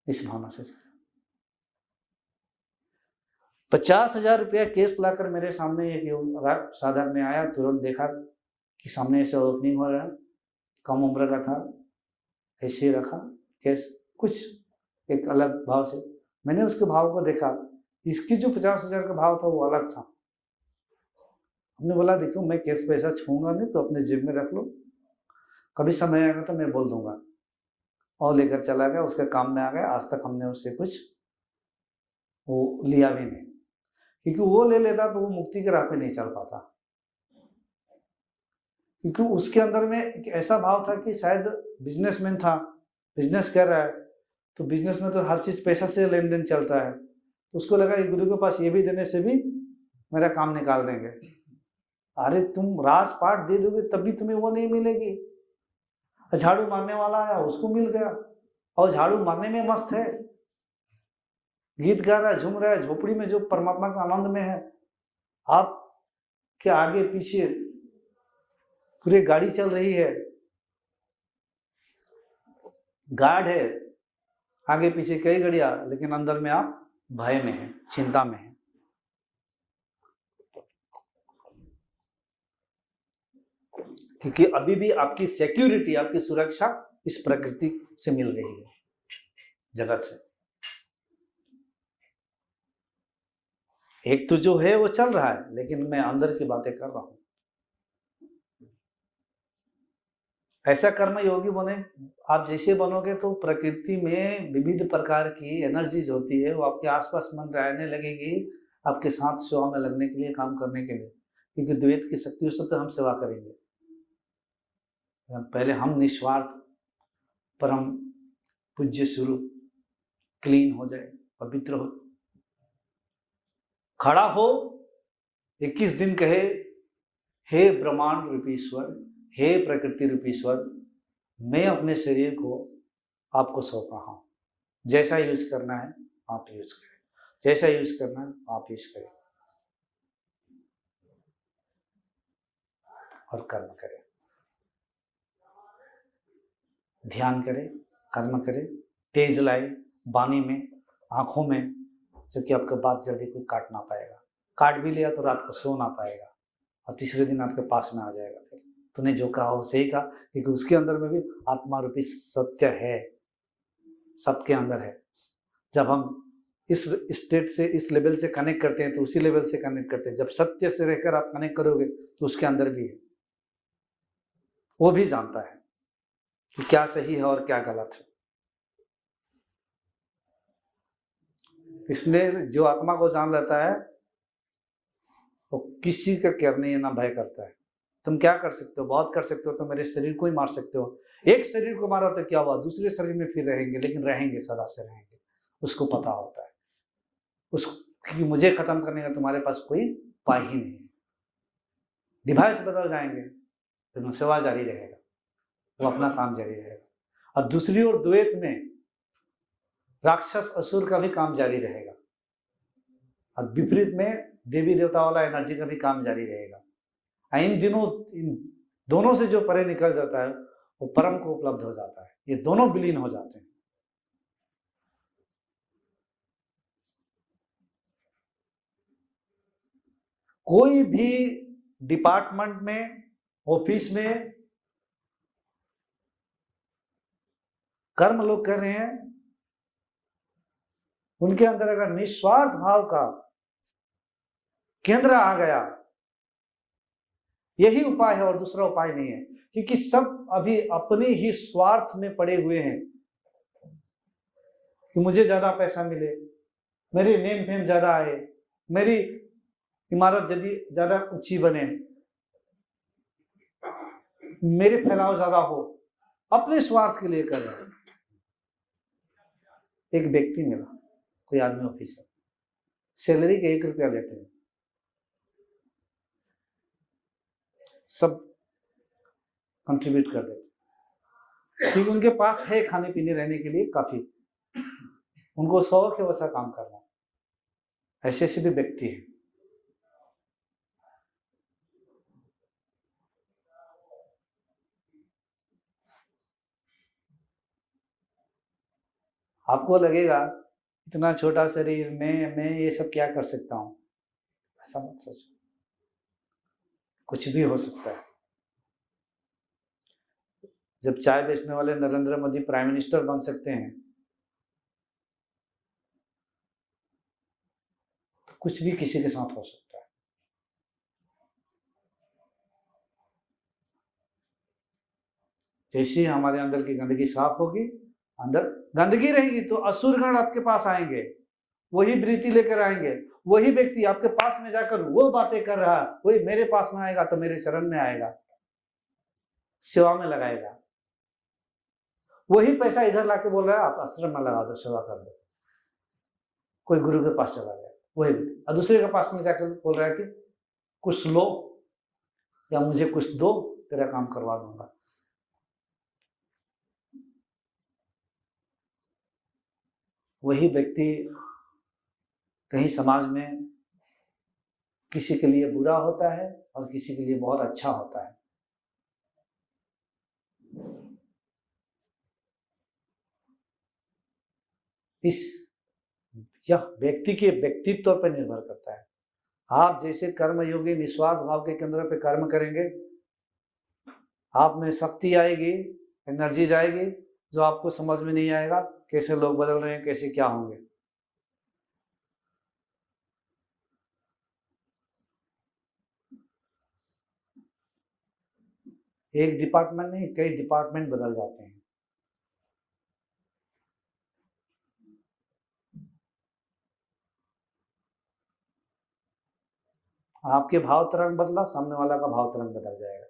इस भावना से 50,000 रुपया केस लाकर मेरे सामने एक साधक ने आया, तुरंत देखा कि सामने से ओपनिंग हो रहा है, कम उम्र का था, ऐसे रखा केस, कुछ एक अलग भाव से। मैंने उसके भाव को देखा, इसकी जो 50,000 का भाव था वो अलग था। हमने बोला देखो मैं केस पैसा छूंगा नहीं, तो अपने जेब में रख लो, कभी समय आएगा तो मैं बोल दूंगा। और लेकर चला गया, उसके काम में आ गया। आज तक हमने उससे कुछ वो लिया भी नहीं, क्योंकि वो ले लेता तो वो मुक्ति के राह पे नहीं चल पाता। क्योंकि उसके अंदर में एक ऐसा भाव था कि शायद बिजनेसमैन था, बिजनेस कर रहा है, तो बिजनेस में तो हर चीज पैसा से लेन देन चलता है, तो उसको लगा कि गुरु के पास ये भी देने से भी मेरा काम निकाल देंगे। अरे तुम राजपाट दे दोगे तब भी तुम्हें वो नहीं मिलेगी। झाड़ू मारने वाला आया, उसको मिल गया, और झाड़ू मारने में मस्त है, गीत गा रहा है, झूम रहा है, झोपड़ी में जो परमात्मा का आनंद में है। आप के आगे पीछे पूरी गाड़ी चल रही है, गार्ड है, आगे पीछे कई गाड़ियां, लेकिन अंदर में आप भय में हैं, चिंता में हैं। क्योंकि अभी भी आपकी सिक्योरिटी, आपकी सुरक्षा इस प्रकृति से मिल रही है, जगत से। एक तो जो है वो चल रहा है, लेकिन मैं अंदर की बातें कर रहा हूं। ऐसा कर्म योगी बने, आप जैसे बनोगे तो प्रकृति में विविध प्रकार की एनर्जीज होती है, वो आपके आसपास मन रहने लगेगी, आपके साथ सेवा में लगने के लिए, काम करने के लिए। क्योंकि द्वैत की शक्तियों से तो हम सेवा करेंगे, पहले हम निस्वार्थ परम पूज्य स्वरूप क्लीन हो जाए, पवित्र हो, खड़ा हो, 21 दिन कहे, हे ब्रह्मांड रूपी ईश्वर, हे प्रकृति रूपी ईश्वर, मैं अपने शरीर को आपको सौंप रहा हूं, जैसा यूज करना है आप यूज करें, जैसा यूज करना है आप यूज करें, और कर्म करें, ध्यान करें, कर्म करें, तेज लाए वाणी में, आंखों में, जो कि आपका बात जल्दी कोई काट ना पाएगा, काट भी लिया तो रात को सो ना पाएगा, और तीसरे दिन आपके पास में आ जाएगा, फिर तूने जो कहा वो सही कहा, क्योंकि उसके अंदर में भी आत्मा रूपी सत्य है, सबके अंदर है। जब हम इस स्टेट से, इस लेवल से कनेक्ट करते हैं तो उसी लेवल से कनेक्ट करते हैं। जब सत्य से रहकर आप कनेक्ट करोगे तो उसके अंदर भी है, वो भी जानता है कि क्या सही है और क्या गलत है। इसलिए जो आत्मा को जान लेता है वो किसी का करने ना भय करता है। तुम क्या कर सकते हो, बहुत कर सकते हो, तो मेरे शरीर को ही मार सकते हो। एक शरीर को मारा तो क्या हुआ, दूसरे शरीर में फिर रहेंगे, लेकिन रहेंगे, सदा से रहेंगे। उसको पता होता है उसको कि मुझे खत्म करने का तुम्हारे पास कोई उपाय ही नहीं है। डिवाइस बदल जाएंगे, लेकिन सेवा जारी रहेगा, वो अपना काम जारी रहेगा। और दूसरी ओर द्वैत में राक्षस असुर का भी काम जारी रहेगा, और विपरीत में देवी देवता वाला एनर्जी का भी काम जारी रहेगा। इन दोनों से जो परे निकल जाता है वो परम को उपलब्ध हो जाता है। ये दोनों विलीन हो जाते हैं। कोई भी डिपार्टमेंट में, ऑफिस में कर्म लोग कर रहे हैं, उनके अंदर अगर निस्वार्थ भाव का केंद्र आ गया, यही उपाय है और दूसरा उपाय नहीं है। क्योंकि सब अभी अपने ही स्वार्थ में पड़े हुए हैं कि मुझे ज्यादा पैसा मिले, मेरी नेम फेम ज्यादा आए, मेरी इमारत यदि ज्यादा ऊंची बने, मेरे फैलाव ज्यादा हो, अपने स्वार्थ के लिए कर रहे हैं। एक व्यक्ति मिला, कोई आदमी ऑफिसर, सैलरी के 1 रुपया लेते हैं, सब कंट्रीब्यूट कर देते, क्योंकि उनके पास है खाने पीने रहने के लिए काफी, उनको शौक है वैसा काम करना। ऐसे ऐसे भी व्यक्ति है। आपको लगेगा इतना छोटा शरीर में मैं ये सब क्या कर सकता हूं, ऐसा मत सोचो, कुछ भी हो सकता है। जब चाय बेचने वाले नरेंद्र मोदी प्राइम मिनिस्टर बन सकते हैं, तो कुछ भी किसी के साथ हो सकता है। जैसे ही हमारे अंदर की गंदगी साफ होगी, अंदर गंदगी रहेगी तो असुरगण आपके पास आएंगे, वही वृत्ति लेकर आएंगे। वही व्यक्ति आपके पास में जाकर वो बातें कर रहा, वही मेरे पास में आएगा तो मेरे चरण में आएगा। सेवा में लगाएगा, वही पैसा इधर लाके बोल रहा है आप आश्रम में लगा दो, सेवा कर दो, कोई गुरु के पास चला गया वही, और दूसरे के पास में जाकर बोल रहा है कि कुछ लो या मुझे कुछ दो, तेरा काम करवा दूंगा। वही व्यक्ति कहीं समाज में किसी के लिए बुरा होता है और किसी के लिए बहुत अच्छा होता है। यह व्यक्ति के व्यक्तित्व पर निर्भर करता है। आप जैसे कर्मयोगी निस्वार्थ भाव के केंद्र पे कर्म करेंगे, आप में शक्ति आएगी, एनर्जी जाएगी, जो आपको समझ में नहीं आएगा कैसे लोग बदल रहे हैं, कैसे क्या होंगे। एक डिपार्टमेंट नहीं, कई डिपार्टमेंट बदल जाते हैं। आपके भाव तरंग बदला, सामने वाला का भाव तरंग बदल जाएगा।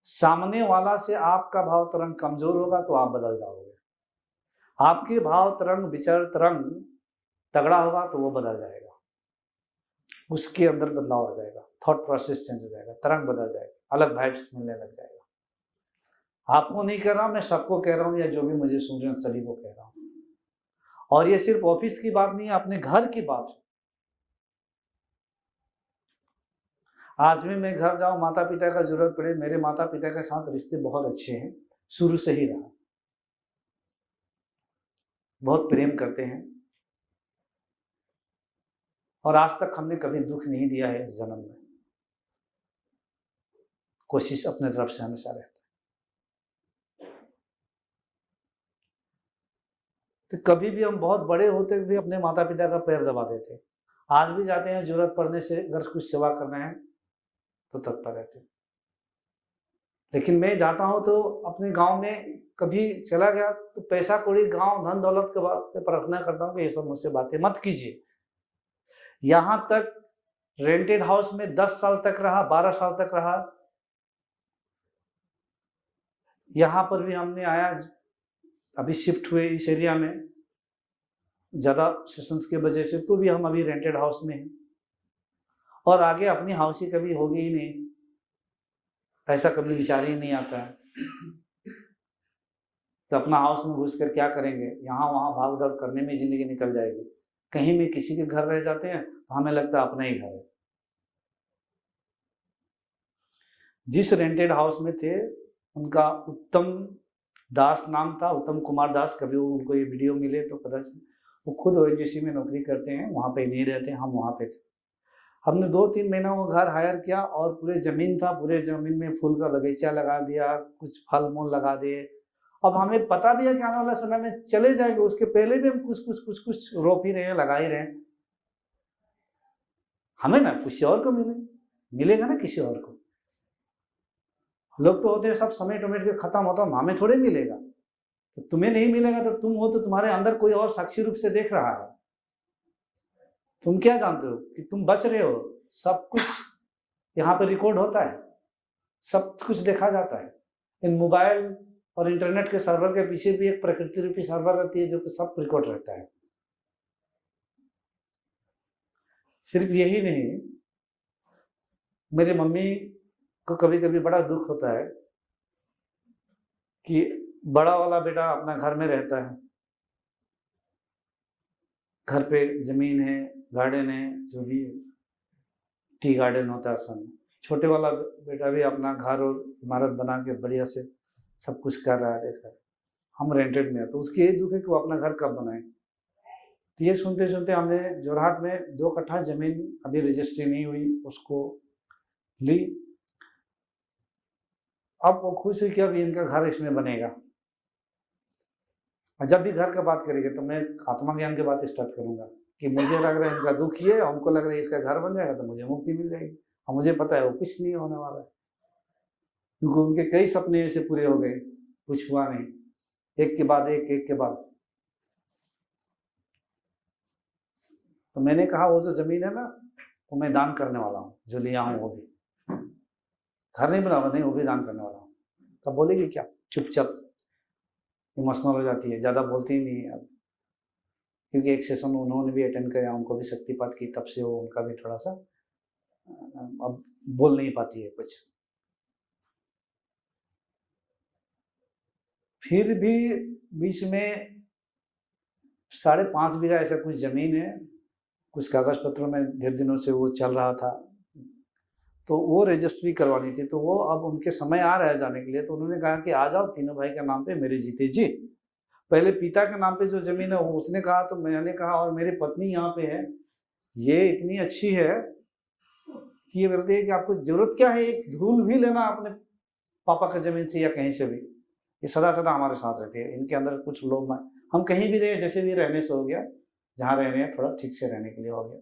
सामने वाला से आपका भाव तरंग कमजोर होगा तो आप बदल जाओगे, आपके भाव तरंग विचार तरंग तगड़ा होगा तो वो बदल जाएगा, उसके अंदर बदलाव आ जाएगा, थॉट प्रोसेस चेंज हो जाएगा, तरंग बदल जाएगा, अलग वाइब्स मिलने लग जाएगा। आपको नहीं कह रहा हूं, मैं सबको कह रहा हूं, या जो भी मुझे सुन रहे हैं सभी को कह रहा हूं। और ये सिर्फ ऑफिस की बात नहीं है, अपने घर की बात है। आज भी मैं घर जाऊं, माता पिता का जरूरत पड़े, मेरे माता पिता के साथ रिश्ते बहुत अच्छे हैं, शुरू से ही रहा, बहुत प्रेम करते हैं, और आज तक हमने कभी दुख नहीं दिया है इस जन्म में। कोशिश अपने तरफ से हमेशा रहता है। तो कभी भी हम बहुत बड़े होते भी अपने माता पिता का पैर दबा देते, आज भी जाते हैं, जरूरत पड़ने से अगर कुछ सेवा करना है तो तत्पर रहते। लेकिन मैं जाता हूं तो अपने गांव में कभी चला गया तो पैसा कौड़ी, गांव, धन दौलत के बात पे प्रार्थना करता हूं कि ये सब मुझसे बातें मत कीजिए। यहां तक रेंटेड हाउस में 10 साल तक रहा, 12 साल तक रहा, यहां पर भी हमने आया, अभी शिफ्ट हुए इस एरिया में ज्यादा सेशंस की वजह से, तो भी हम अभी रेंटेड हाउस में हैं, और आगे अपनी हाउस ही कभी होगी ही नहीं, ऐसा कभी विचार ही नहीं आता है तो अपना हाउस में घुस कर क्या करेंगे, यहाँ वहाँ भाग दौड़ करने में जिंदगी निकल जाएगी। कहीं भी किसी के घर रह जाते हैं तो हमें लगता है अपना ही घर है। जिस रेंटेड हाउस में थे उनका उत्तम दास नाम था, उत्तम कुमार दास, कभी उनको ये वीडियो मिले तो पता चले, वो खुद ओएनजीसी में नौकरी करते हैं, वहाँ पे नहीं रहते, हम वहाँ पे थे। हमने 2-3 महीना वो घर हायर किया, और पूरे जमीन था, पूरे जमीन में फूल का बगीचा लगा दिया, कुछ फल मूल लगा दिए। अब हमें पता भी है कि आने वाला समय में चले जाएंगे, उसके पहले भी हम कुछ रोप ही रहे हैं, लगा ही रहे हैं। हमें ना किसी और को मिलेगा ना किसी और को। लोग तो होते हैं सब समय टोमेट के खत्म होता, हमें थोड़े मिलेगा। तो तुम्हें नहीं मिलेगा तो तुम हो, तो तुम्हारे अंदर कोई और साक्षी रूप से देख रहा है। तुम क्या जानते हो कि तुम बच रहे हो? सब कुछ यहाँ पे रिकॉर्ड होता है, सब कुछ देखा जाता है। इन मोबाइल और इंटरनेट के सर्वर के पीछे भी एक प्रकृति रूपी सर्वर रहती है, जो कि सब रिकॉर्ड रहता है। सिर्फ यही नहीं, मेरी मम्मी को कभी कभी बड़ा दुख होता है कि बड़ा वाला बेटा अपना घर में रहता है, घर पे जमीन है, गार्डन है, जो भी टी गार्डन होता है सब, छोटे वाला बेटा भी अपना घर और इमारत बना के बढ़िया से सब कुछ कर रहा है, देख रहा है। हम रेंटेड में है, तो उसकी यही दुख है कि वो अपना घर कब बनाए। तो ये सुनते सुनते हमने जोरहाट में 2 कट्ठा जमीन अभी रजिस्ट्री नहीं हुई, उसको ली। अब वो खुश हुई कि अब इनका घर इसमें बनेगा। और जब भी घर का बात करेंगे तो मैं आत्मा ज्ञान की बात स्टार्ट करूंगा कि मुझे लग रहा है इनका दुख ही है, हमको लग रहा है इसका घर बन जाएगा तो मुझे मुक्ति मिल जाएगी, और मुझे पता है वो कुछ नहीं होने वाला है, क्योंकि उनके कई सपने ऐसे पूरे हो गए, कुछ हुआ नहीं, एक के बाद एक के बाद। तो मैंने कहा वो जो जमीन है ना, वो मैं दान करने वाला हूँ, जो लिया हूँ वो भी। घर नहीं बनाऊंगा, नहीं वो भी दान करने वाला हूँ। तब बोलेगी क्या, चुपचाप इमोशनल हो जाती है, ज़्यादा बोलती ही नहीं है अब, क्योंकि एक सेशन उन्होंने भी अटेंड किया, उनको भी शक्तिपात की, तब से वो उनका भी थोड़ा सा अब बोल नहीं पाती है कुछ। फिर भी बीच में 5.5 बीघा ऐसा कुछ ज़मीन है, कुछ कागज पत्रों में ढेर दिनों से वो चल रहा था, तो वो रजिस्ट्री करवानी थी। तो वो अब उनके समय आ रहा है जाने के लिए, तो उन्होंने कहा कि आ जाओ तीनों भाई के नाम पे मेरे जीते जी। पहले पिता के नाम पे जो जमीन है वो उसने कहा, तो मैंने कहा और मेरी पत्नी यहाँ पे है, ये इतनी अच्छी है कि ये बोलती है कि आपको जरूरत क्या है एक धूल भी लेना अपने पापा का जमीन से या कहीं से भी, ये सदा सदा हमारे साथ रहती है। इनके अंदर कुछ लोग, हम कहीं भी रहे, जैसे भी रहने से हो गया, जहाँ रह रहे हैं थोड़ा ठीक से रहने के लिए हो गया।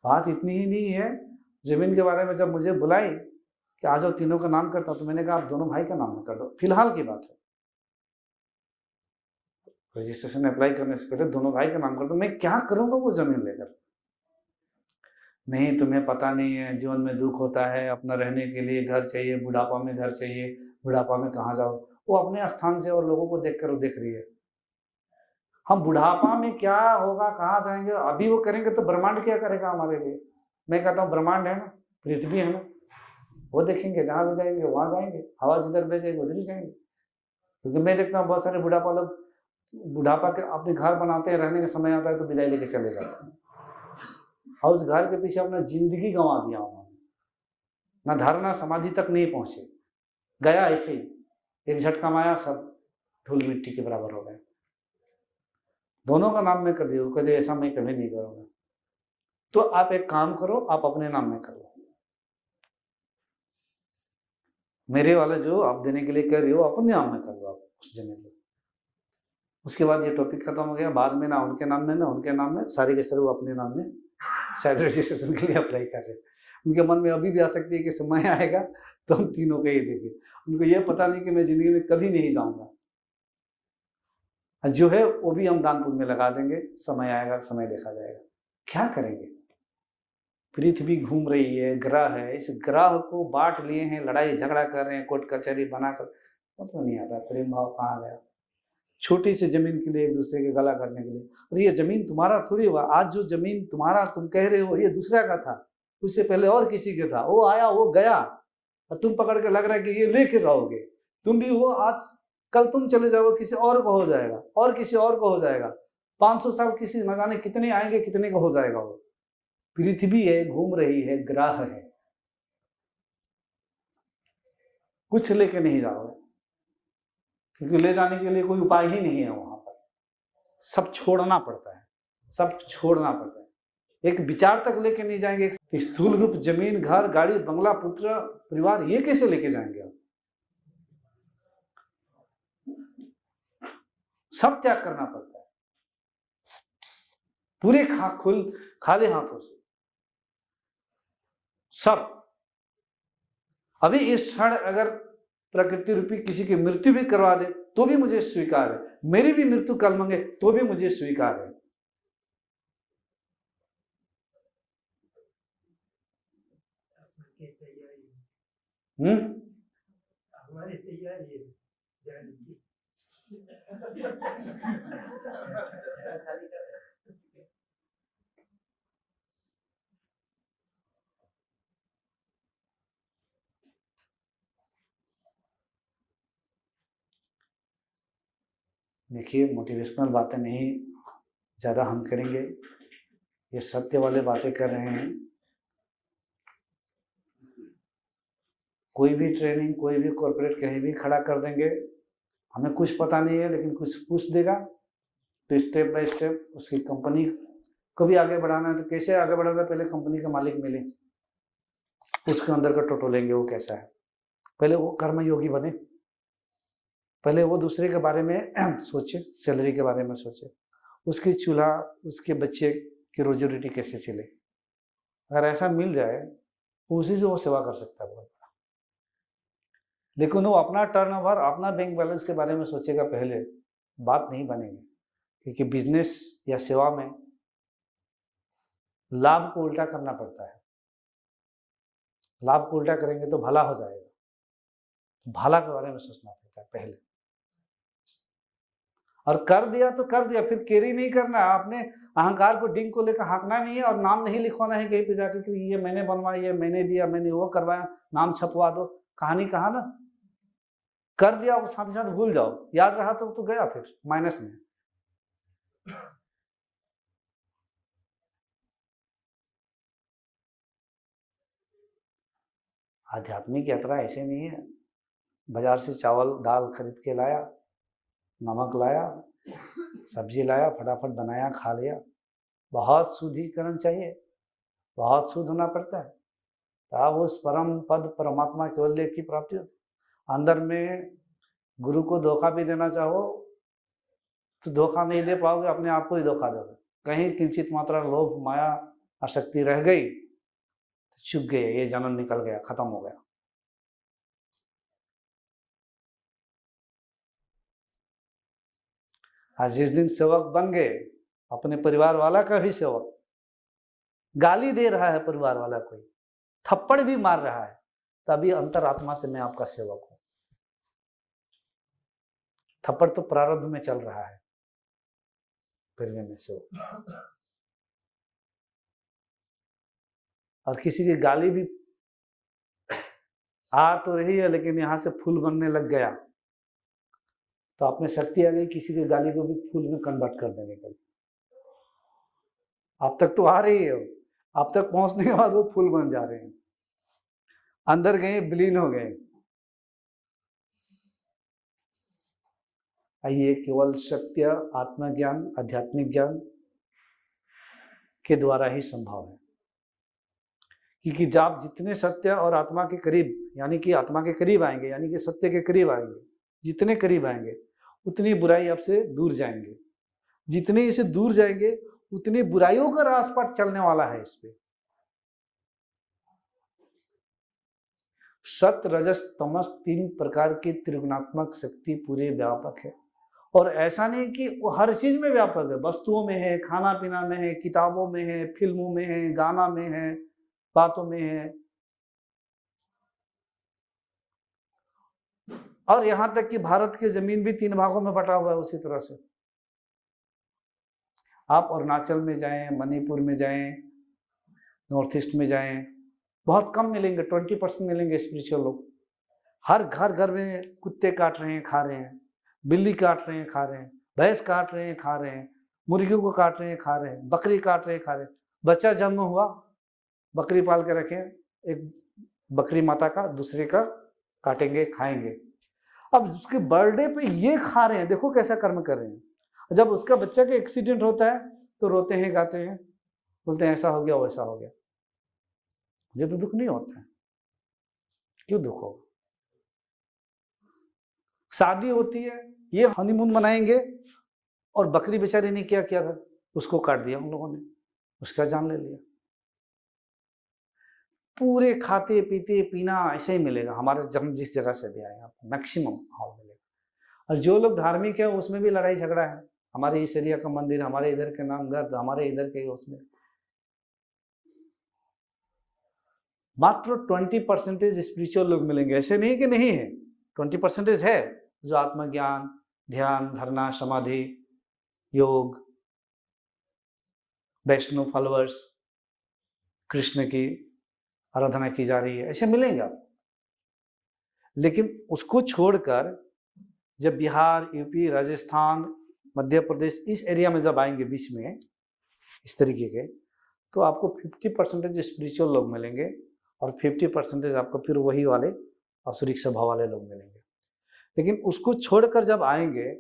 बात इतनी ही नहीं है, जमीन के बारे में जब मुझे बुलाई कि आ जाओ तीनों का नाम करता, तो मैंने कहा आप दोनों भाई का नाम कर दो, फिलहाल की बात है, रजिस्ट्रेशन अप्लाई करने से पहले दोनों भाई का नाम कर दो। मैं क्या करूंगा वो जमीन लेकर? नहीं, तुम्हें पता नहीं है, जीवन में दुख होता है, अपना रहने के लिए घर चाहिए, बुढ़ापा में घर चाहिए, बुढ़ापा में कहाँ जाओ। वो अपने स्थान से और लोगों को देखकर वो देख रही है, हम बुढ़ापा में क्या होगा, कहाँ जाएंगे, अभी वो करेंगे तो ब्रह्मांड क्या करेगा हमारे लिए। मैं कहता हूँ ब्रह्मांड है ना, पृथ्वी है ना, वो देखेंगे, जहाँ भी जाएंगे वहाँ जाएंगे, हवा जिधर भेजेगी उधर ही जाएंगे। क्योंकि मैं देखता हूँ बहुत सारे बुढ़ापा लोग, बुढ़ापा के अपने घर बनाते हैं, रहने का समय आता है तो विदाई लेके चले जाते हैं, और उस घर के पीछे अपना जिंदगी गंवा दिया उन्होंने, ना धारणा समाधि तक नहीं पहुंचे, गया ऐसे ही, एक झटका माया, सब धूल मिट्टी के बराबर हो गए। दोनों का नाम मैं कर दिया, कभी ऐसा मैं कभी नहीं करूंगा। तो आप एक काम करो, आप अपने नाम में कर लो, मेरे वाला जो आप देने के लिए कह रहे हो अपने नाम में कर लो आप उस जमीन को। उसके बाद ये टॉपिक खत्म हो गया, बाद में ना उनके नाम में ना उनके नाम में, सारे के सारे वो अपने नाम में शायद रजिस्ट्रेशन के लिए अप्लाई कर रहे हैं। उनके मन में अभी भी आ सकती है कि समय आएगा तो हम तीनों को ही देंगे, उनको ये पता नहीं कि मैं जिंदगी में कभी नहीं जाऊंगा, जो है वो भी हम दान पुण्य में लगा देंगे, समय आएगा, समय देखा जाएगा। क्या करेंगे? पृथ्वी घूम रही है, ग्रह है, इस ग्रह को बांट लिए हैं, लड़ाई झगड़ा कर रहे हैं, कोर्ट कचहरी बनाकर, मतलब नहीं आता प्रेम भाव कहाँ गया। छोटी सी जमीन के लिए एक दूसरे के गला करने के लिए, और ये जमीन तुम्हारा थोड़ी हुआ, आज जो जमीन तुम्हारा तुम कह रहे हो ये दूसरा का था, उससे पहले और किसी के था, वो आया वो गया, और तुम पकड़ के लग रहा है कि ये लेके जाओगे, तुम भी हो, आज कल तुम चले जाओगे, किसी और को हो जाएगा, और किसी और को हो जाएगा, 500 साल किसी न जाने कितने आएंगे, कितने को हो जाएगा। वो पृथ्वी है, घूम रही है, ग्रह है, कुछ लेके नहीं जाओगे, क्योंकि ले जाने के लिए कोई उपाय ही नहीं है वहां पर, सब छोड़ना पड़ता है, सब छोड़ना पड़ता है, एक विचार तक लेके नहीं जाएंगे। एक स्थूल रूप जमीन, घर, गाड़ी, बंगला, पुत्र, परिवार, ये कैसे लेके जाएंगे आप? सब त्याग करना पड़ता है, पूरे खाली हाथों से सब। अभी इस क्षण अगर प्रकृति रूपी किसी की मृत्यु भी करवा दे तो भी मुझे स्वीकार है, मेरी भी मृत्यु कल मांगे तो भी मुझे स्वीकार है। हमारी तैयारी है जाने की। देखिए, मोटिवेशनल बातें नहीं ज़्यादा हम करेंगे, ये सत्य वाले बातें कर रहे हैं। कोई भी ट्रेनिंग, कोई भी कॉर्पोरेट कहीं भी खड़ा कर देंगे, हमें कुछ पता नहीं है, लेकिन कुछ पूछ देगा तो स्टेप बाय स्टेप उसकी कंपनी को भी आगे बढ़ाना है। तो कैसे आगे बढ़ाना? पहले कंपनी का मालिक मिले, उसके अंदर का टोटो लेंगे, वो कैसा है, पहले वो कर्मयोगी बने, पहले वो दूसरे के बारे में सोचे, सैलरी के बारे में सोचे, उसकी चूल्हा, उसके बच्चे की रोजी रोटी कैसे चले। अगर ऐसा मिल जाए तो उसी से वो सेवा कर सकता है बहुत बड़ा। लेकिन वो अपना टर्नओवर, अपना बैंक बैलेंस के बारे में सोचेगा पहले, बात नहीं बनेगी। क्योंकि बिजनेस या सेवा में लाभ को उल्टा करना पड़ता है, लाभ को उल्टा करेंगे तो भला हो जाएगा। भला के बारे में सोचना पड़ता है पहले। और कर दिया तो कर दिया, फिर कैरी नहीं करना है। आपने अहंकार को, डिंग को लेकर हाँकना नहीं है और नाम नहीं लिखवाना है कहीं पे जाकर कि ये मैंने बनवाया, ये मैंने दिया, मैंने वो करवाया, नाम छपवा दो। कहानी कहा ना, कर दिया और साथ ही साथ भूल जाओ, याद रहा तो गया फिर माइनस में। आध्यात्मिक यात्रा ऐसे नहीं है, बाजार से चावल दाल खरीद के लाया, नमक लाया, सब्जी लाया, फटाफट बनाया, खा लिया। बहुत शुद्धिकरण चाहिए, बहुत शुद्ध होना पड़ता है, तब उस परम पद परमात्मा केवल्य की प्राप्ति होती है। अंदर में गुरु को धोखा भी देना चाहो तो धोखा नहीं दे पाओगे, अपने आप को ही धोखा दोगे। कहीं किंचित मात्रा लोभ माया आसक्ति रह गई तो चुक गए, ये जन्म निकल गया, खत्म हो गया। आज जिस दिन सेवक बन गए, अपने परिवार वाला का भी सेवक, गाली दे रहा है परिवार वाला, कोई थप्पड़ भी मार रहा है, तभी अंतरात्मा से मैं आपका सेवक हूं। थप्पड़ तो प्रारब्ध में चल रहा है, फिर भी मैं सेवक। और किसी की गाली भी आ तो रही है, लेकिन यहां से फूल बनने लग गया तो आप में शक्ति आ गई किसी की गाली को भी फूल में कन्वर्ट कर देने के लिए। आप तक तो आ रही है, आप तक पहुंचने के बाद वो फूल बन जा रहे हैं, अंदर गए, विलीन हो गए। आइए, केवल सत्य आत्मज्ञान, आध्यात्मिक ज्ञान के द्वारा ही संभव है। क्योंकि जब आप जितने सत्य और आत्मा के करीब, यानी कि आत्मा के करीब आएंगे, यानी कि सत्य के करीब आएंगे, जितने करीब आएंगे उतनी बुराई आपसे दूर जाएंगे। जितने इसे दूर जाएंगे उतनी बुराइयों का राजपाट चलने वाला है इस पे। सत रजस तमस 3 प्रकार की त्रिगुणात्मक शक्ति पूरे व्यापक है। और ऐसा नहीं कि वो हर चीज में व्यापक है, वस्तुओं में है, खाना पीना में है, किताबों में है, फिल्मों में है, गाना में है, बातों में है, और यहां तक कि भारत की जमीन भी 3 भागों में बटा हुआ है उसी तरह से। आप अरुणाचल में जाएं, मणिपुर में जाएं, नॉर्थ ईस्ट में जाएं, बहुत कम मिलेंगे, 20% मिलेंगे स्पिरिचुअल लोग। हर घर में कुत्ते काट रहे हैं, खा रहे हैं, बिल्ली काट रहे हैं, खा रहे हैं, भैंस काट रहे हैं, खा रहे हैं, मुर्गियों को काट रहे हैं, खा रहे हैं, बकरी काट रहे हैं, खा रहे हैं। बच्चा जन्म हुआ, बकरी पाल के रखे, एक बकरी माता का, दूसरे का काटेंगे, खाएंगे। अब उसके बर्थडे पे ये खा रहे हैं, देखो कैसा कर्म कर रहे हैं। जब उसका बच्चा का एक्सीडेंट होता है तो रोते हैं, गाते हैं, बोलते हैं ऐसा हो गया, वैसा हो गया। मुझे तो दुख नहीं होता है, क्यों दुख होगा? शादी होती है, ये हनीमून मनाएंगे, और बकरी बेचारी ने क्या किया था, उसको काट दिया उन लोगों ने, उसका जान ले लिया। पूरे खाते पीते पीना ऐसे ही मिलेगा हमारे, जब जिस जगह से भी आए आपको मैक्सिमम हाल मिलेगा। और जो लोग धार्मिक है उसमें भी लड़ाई झगड़ा है, हमारे इस एरिया का मंदिर, हमारे इधर के नाम घर, हमारे इधर के, उसमें मात्र 20% स्पिरिचुअल लोग मिलेंगे। ऐसे नहीं कि नहीं है, 20% है जो आत्मज्ञान, ध्यान, धारणा, समाधि, योग, वैष्णव फॉलोअर्स, कृष्ण की आराधना की जा रही है, ऐसे मिलेंगे आप। लेकिन उसको छोड़कर जब बिहार, यूपी, राजस्थान, मध्य प्रदेश, इस एरिया में जब आएंगे बीच में इस तरीके के, तो आपको 50% स्पिरिचुअल लोग मिलेंगे और 50% आपको फिर वही वाले आसुरिक स्वभाव वाले लोग मिलेंगे। लेकिन उसको छोड़कर जब आएंगे,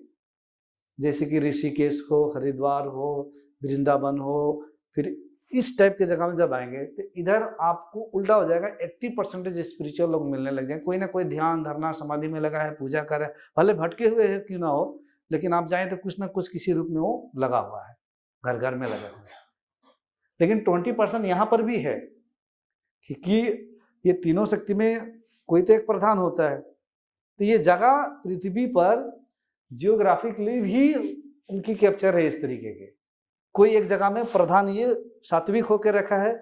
जैसे कि ऋषिकेश हो, हरिद्वार हो, वृंदावन हो, फिर इस टाइप के जगह में जब आएंगे तो इधर आपको उल्टा हो जाएगा, 80% स्पिरिचुअल लोग मिलने लग जाएंगे। कोई ना कोई ध्यान, धारणा, समाधि में लगा है, पूजा कर रहा है, भले भटके हुए है क्यों ना हो, लेकिन आप जाएं तो कुछ ना कुछ किसी रूप में वो लगा हुआ है, घर घर में लगा हुआ है। लेकिन 20% यहाँ पर भी है, क्योंकि ये तीनों शक्ति में कोई तो एक प्रधान होता है। तो ये जगह पृथ्वी पर जियोग्राफिकली भी उनकी कैप्चर है इस तरीके के। कोई एक जगह में प्रधान ये सात्विक होकर रखा है,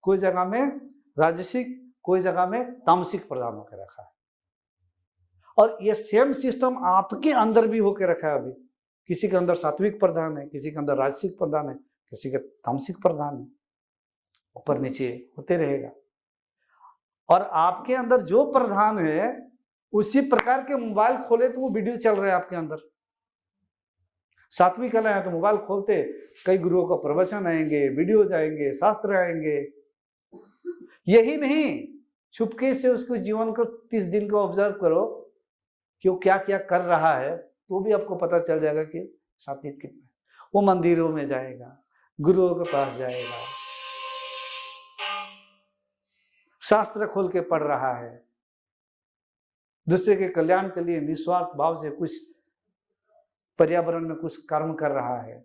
कोई जगह में राजसिक, कोई जगह में तामसिक प्रधान होकर रखा है। और ये सेम सिस्टम आपके अंदर भी होके रखा है। अभी किसी के अंदर सात्विक प्रधान है, किसी के अंदर राजसिक प्रधान है, किसी के तामसिक प्रधान है, ऊपर नीचे होते रहेगा। और आपके अंदर जो प्रधान है उसी प्रकार के मोबाइल खोले तो वो वीडियो चल रहे हैं आपके अंदर। सात्विक कला है तो मोबाइल खोलते कई गुरुओं का प्रवचन आएंगे, वीडियोज आएंगे, शास्त्र आएंगे। यही नहीं, छुपके से उसको जीवन को 30 दिन का ऑब्जर्व करो कि वो क्या क्या कर रहा है, तो भी आपको पता चल जाएगा कि सात्विक कितना है। वो मंदिरों में जाएगा, गुरुओं के पास जाएगा, शास्त्र खोल के पढ़ रहा है, दूसरे के कल्याण के लिए निस्वार्थ भाव से कुछ पर्यावरण में कुछ कर्म कर रहा है।